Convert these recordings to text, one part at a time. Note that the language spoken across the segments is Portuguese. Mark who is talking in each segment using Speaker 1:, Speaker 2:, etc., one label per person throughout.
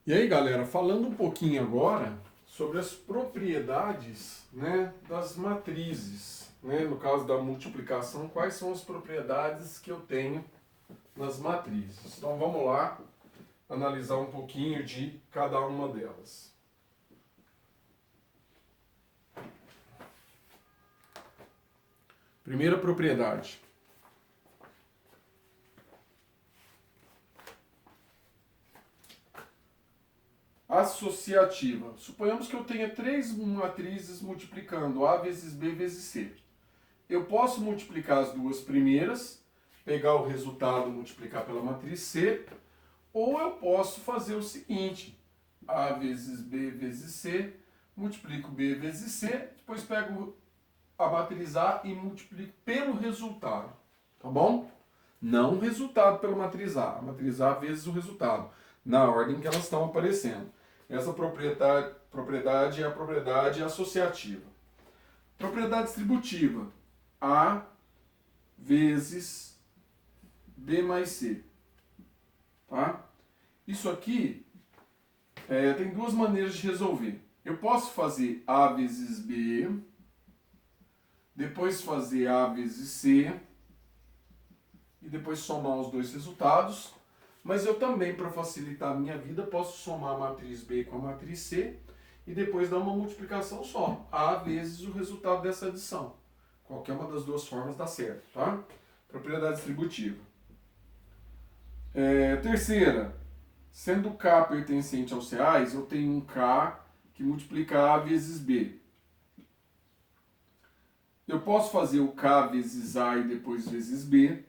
Speaker 1: E aí, galera, falando um pouquinho agora sobre as propriedades, né, das matrizes, né, no caso da multiplicação, quais são as propriedades que eu tenho nas matrizes. Então vamos lá analisar um pouquinho de cada uma delas. Primeira propriedade. Associativa. Suponhamos que eu tenha três matrizes multiplicando A vezes B vezes C. Eu posso multiplicar as duas primeiras, pegar o resultado e multiplicar pela matriz C, ou eu posso fazer o seguinte: A vezes B vezes C, multiplico B vezes C, depois pego a matriz A e multiplico pelo resultado. Tá bom? Não o resultado pela matriz A vezes o resultado, na ordem que elas estão aparecendo. Essa propriedade é a propriedade associativa. Propriedade distributiva. A vezes B mais C. Tá? Isso aqui tem duas maneiras de resolver. Eu posso fazer A vezes B, depois fazer A vezes C, e depois somar os dois resultados. Mas eu também, para facilitar a minha vida, posso somar a matriz B com a matriz C e depois dar uma multiplicação só. A vezes o resultado dessa adição. Qualquer uma das duas formas dá certo, tá? Propriedade distributiva. Terceira, sendo K pertencente aos reais, eu tenho um K que multiplica A vezes B. Eu posso fazer o K vezes A e depois vezes B.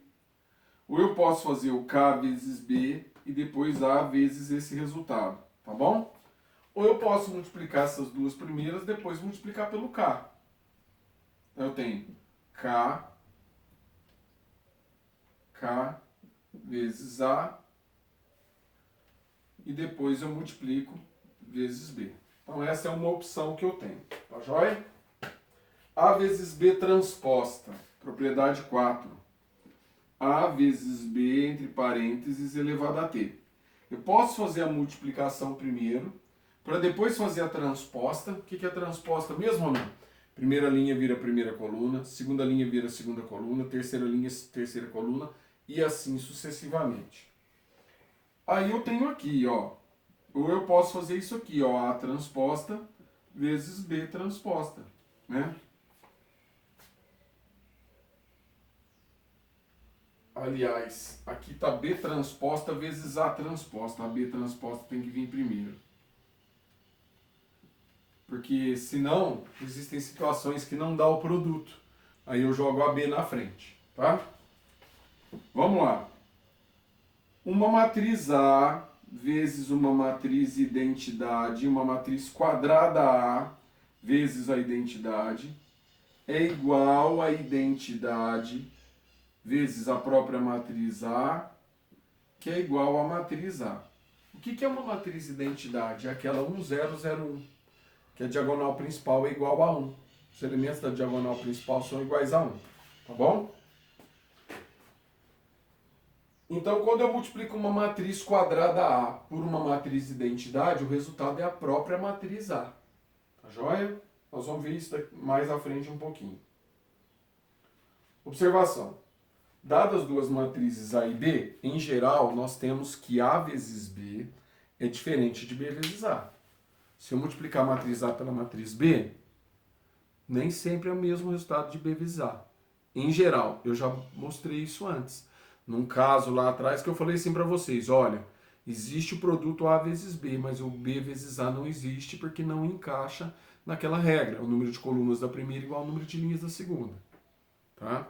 Speaker 1: Ou eu posso fazer o K vezes B e depois A vezes esse resultado, tá bom? Ou eu posso multiplicar essas duas primeiras, depois multiplicar pelo K. Eu tenho K vezes A e depois eu multiplico vezes B. Então essa é uma opção que eu tenho, tá joia? A vezes B transposta, propriedade 4. A vezes B, entre parênteses, elevado a T. Eu posso fazer a multiplicação primeiro, para depois fazer a transposta. O que é a transposta mesmo ou não? Primeira linha vira primeira coluna, segunda linha vira segunda coluna, terceira linha terceira coluna, e assim sucessivamente. Aí eu tenho aqui, ó, ou eu posso fazer isso aqui, ó, A transposta vezes B transposta, né? Aliás, aqui está B transposta vezes A transposta. A B transposta tem que vir primeiro. Porque senão existem situações que não dá o produto. Aí eu jogo a B na frente, tá? Vamos lá. Uma matriz A vezes uma matriz identidade, uma matriz quadrada A vezes a identidade é igual a identidade vezes a própria matriz A, que é igual a matriz A. O que é uma matriz identidade? É aquela 1001, que a diagonal principal é igual a 1. Os elementos da diagonal principal são iguais a 1, tá bom? Então, quando eu multiplico uma matriz quadrada A por uma matriz identidade, o resultado é a própria matriz A. Tá joia? Nós vamos ver isso mais à frente um pouquinho. Observação. Dadas duas matrizes A e B, em geral, nós temos que A vezes B é diferente de B vezes A. Se eu multiplicar a matriz A pela matriz B, nem sempre é o mesmo resultado de B vezes A. Em geral, eu já mostrei isso antes. Num caso lá atrás que eu falei assim para vocês, olha, existe o produto A vezes B, mas o B vezes A não existe porque não encaixa naquela regra. O número de colunas da primeira é igual ao número de linhas da segunda. Tá?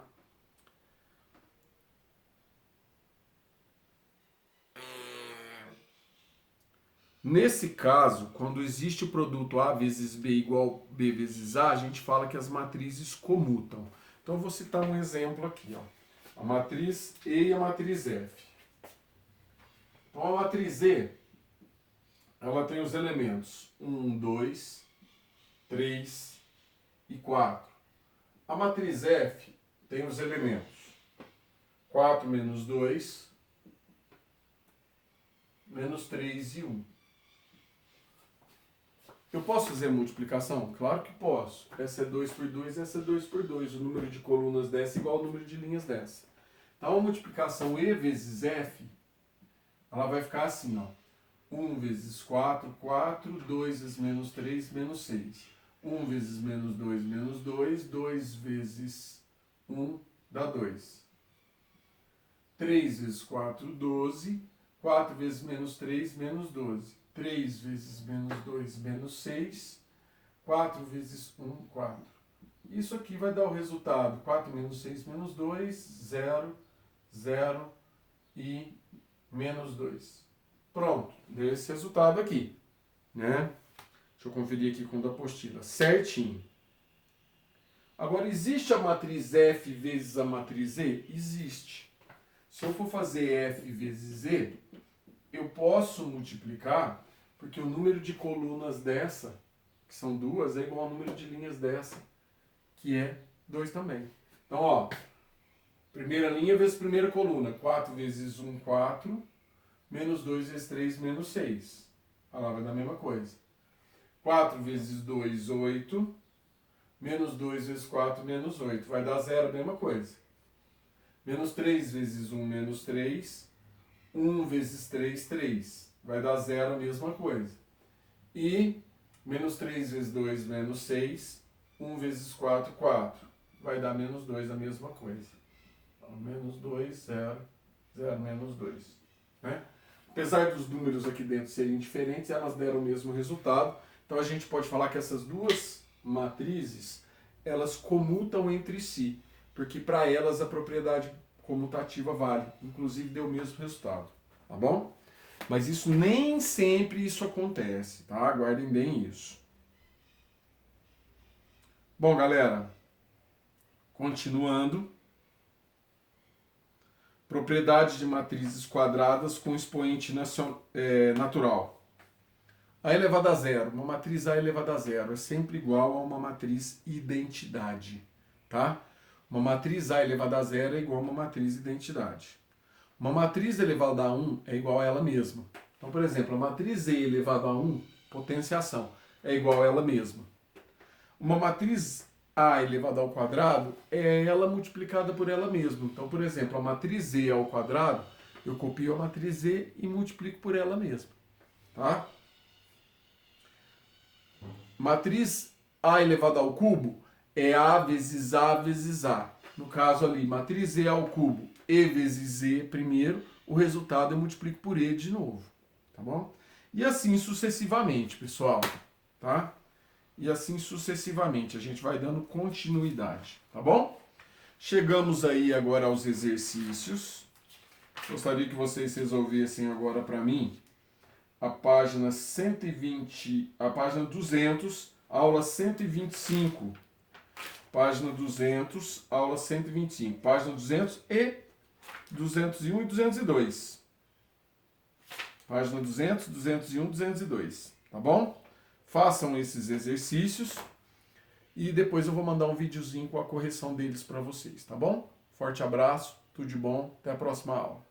Speaker 1: Nesse caso, quando existe o produto A vezes B igual a B vezes A, a gente fala que as matrizes comutam. Então, eu vou citar um exemplo aqui. Ó. A matriz E e a matriz F. Então, a matriz E, ela tem os elementos 1, 2, 3 e 4. A matriz F tem os elementos 4 menos 2, menos 3 e 1. Eu posso fazer a multiplicação? Claro que posso. Essa é 2 por 2, essa é 2 por 2. O número de colunas dessa é igual ao número de linhas dessa. Então, a multiplicação E vezes F, ela vai ficar assim, ó. 1 vezes 4, 4. 2 vezes menos 3, menos 6. 1 vezes menos 2, menos 2. 2 vezes 1 dá 2. 3 vezes 4, 12. 4 vezes menos 3, menos 12. 3 vezes menos 2, menos 6. 4 vezes 1, 4. Isso aqui vai dar o resultado. 4 menos 6, menos 2, 0, 0 e menos 2. Pronto, deu esse resultado aqui, né? Deixa eu conferir aqui com o da apostila. Certinho. Agora, existe a matriz F vezes a matriz E? Existe. Se eu for fazer F vezes E, eu posso multiplicar, porque o número de colunas dessa, que são 2, é igual ao número de linhas dessa, que é 2 também. Então, ó, primeira linha vezes primeira coluna. 4 vezes 1, 4. Menos 2 vezes 3, menos 6. Olha lá, vai dar a mesma coisa. 4 vezes 2, 8. Menos 2 vezes 4, menos 8. Vai dar 0, a mesma coisa. Menos 3 vezes 1, menos 3. 1 vezes 3, 3. Vai dar 0, a mesma coisa. E menos 3 vezes 2, menos 6. 1 vezes 4, 4. Vai dar menos 2, a mesma coisa. Então, menos 2, 0, 0, menos 2. Né? Apesar dos números aqui dentro serem diferentes, elas deram o mesmo resultado. Então a gente pode falar que essas duas matrizes, elas comutam entre si, porque para elas a propriedade comutativa vale. Inclusive deu o mesmo resultado, tá bom? Mas isso nem sempre isso acontece, tá? Guardem bem isso. Bom, galera, continuando. Propriedade de matrizes quadradas com expoente natural. A elevado a zero. Uma matriz A elevado a zero é sempre igual a uma matriz identidade. Tá? Uma matriz A elevado a zero é igual a uma matriz identidade. Uma matriz elevada a 1 é igual a ela mesma. Então, por exemplo, a matriz E elevado a 1, potenciação, é igual a ela mesma. Uma matriz A elevado ao quadrado é ela multiplicada por ela mesma. Então, por exemplo, a matriz E ao quadrado, eu copio a matriz E e multiplico por ela mesma. Tá? Matriz A elevado ao cubo é A vezes A vezes A. No caso ali, matriz E ao cubo, E vezes E primeiro, o resultado eu multiplico por E de novo. Tá bom? E assim sucessivamente, pessoal. Tá? E assim sucessivamente, a gente vai dando continuidade, tá bom? Chegamos aí agora aos exercícios. Gostaria que vocês resolvessem agora para mim a página 120, a página 200, aula 125. Página 200, aula 125. Página 200 e 201 e 202. Página 200, 201, 202, tá bom? Façam esses exercícios e depois eu vou mandar um videozinho com a correção deles para vocês, tá bom? Forte abraço, tudo de bom, até a próxima aula.